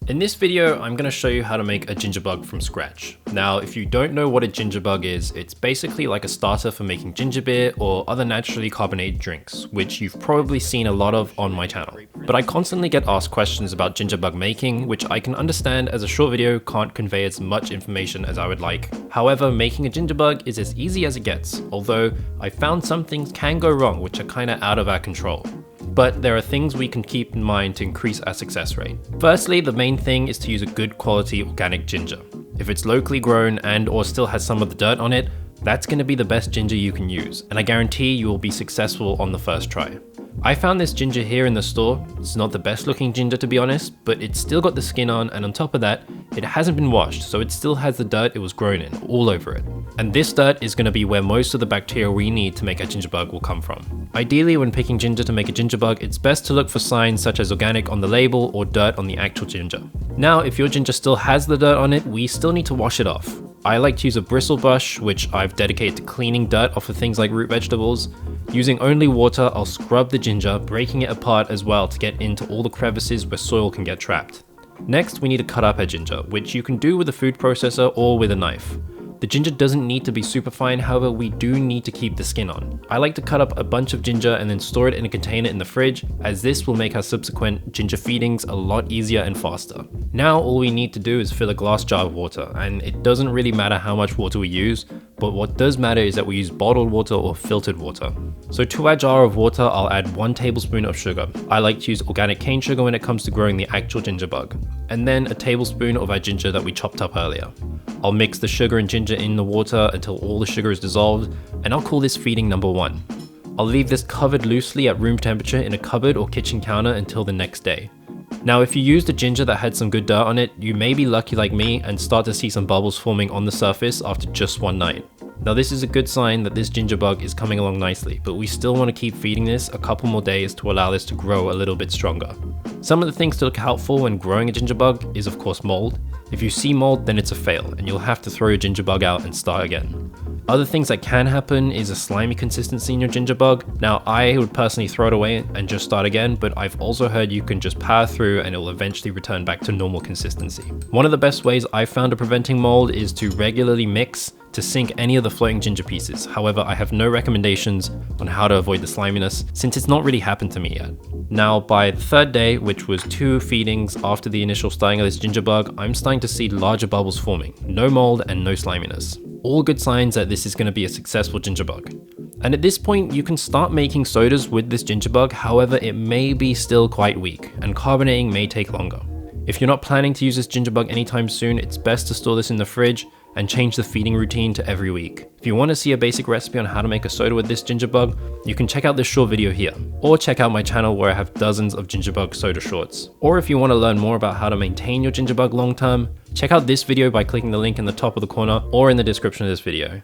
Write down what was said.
In this video, I'm going to show you how to make a gingerbug from scratch. Now, if you don't know what a gingerbug is, it's basically like a starter for making ginger beer or other naturally carbonated drinks, which you've probably seen a lot of on my channel. But I constantly get asked questions about gingerbug making, which I can understand as a short video can't convey as much information as I would like. However, making a gingerbug is as easy as it gets, although I found some things can go wrong which are kinda out of our control. But there are things we can keep in mind to increase our success rate. Firstly, the main thing is to use a good quality organic ginger. If it's locally grown and or still has some of the dirt on it, that's going to be the best ginger you can use, and I guarantee you will be successful on the first try. I found this ginger here in the store. It's not the best looking ginger to be honest, but it's still got the skin on, and on top of that, it hasn't been washed, so it still has the dirt it was grown in all over it. And this dirt is going to be where most of the bacteria we need to make a gingerbug will come from. Ideally, when picking ginger to make a gingerbug, it's best to look for signs such as organic on the label or dirt on the actual ginger. Now, if your ginger still has the dirt on it, we still need to wash it off. I like to use a bristle brush, which I've dedicated to cleaning dirt off of things like root vegetables. Using only water, I'll scrub the ginger, breaking it apart as well to get into all the crevices where soil can get trapped. Next, we need to cut up our ginger, which you can do with a food processor or with a knife. The ginger doesn't need to be super fine, however we do need to keep the skin on. I like to cut up a bunch of ginger and then store it in a container in the fridge, as this will make our subsequent ginger feedings a lot easier and faster. Now all we need to do is fill a glass jar of water, and it doesn't really matter how much water we use, but what does matter is that we use bottled water or filtered water. So to our jar of water, I'll add 1 tablespoon of sugar. I like to use organic cane sugar when it comes to growing the actual gingerbug. And then a tablespoon of our ginger that we chopped up earlier. I'll mix the sugar and ginger in the water until all the sugar is dissolved, and I'll call this feeding number 1. I'll leave this covered loosely at room temperature in a cupboard or kitchen counter until the next day. Now, if you used a ginger that had some good dirt on it, you may be lucky like me and start to see some bubbles forming on the surface after just one night. Now, this is a good sign that this gingerbug is coming along nicely, but we still want to keep feeding this a couple more days to allow this to grow a little bit stronger. Some of the things to look out for when growing a gingerbug is of course mold. If you see mold, then it's a fail and you'll have to throw your gingerbug out and start again. Other things that can happen is a slimy consistency in your gingerbug. Now, I would personally throw it away and just start again, but I've also heard you can just power through and it will eventually return back to normal consistency. One of the best ways I've found of preventing mold is to regularly mix to sink any of the floating ginger pieces. However, I have no recommendations on how to avoid the sliminess since it's not really happened to me yet. Now, by the 3rd day, which was 2 feedings after the initial starting of this gingerbug, I'm starting to see larger bubbles forming, no mold and no sliminess. All good signs that this is going to be a successful gingerbug. And at this point, you can start making sodas with this gingerbug, however, it may be still quite weak, and carbonating may take longer. If you're not planning to use this gingerbug anytime soon, it's best to store this in the fridge and change the feeding routine to every week. If you want to see a basic recipe on how to make a soda with this gingerbug, you can check out this short video here, or check out my channel where I have dozens of gingerbug soda shorts. Or if you want to learn more about how to maintain your gingerbug long term, check out this video by clicking the link in the top of the corner or in the description of this video.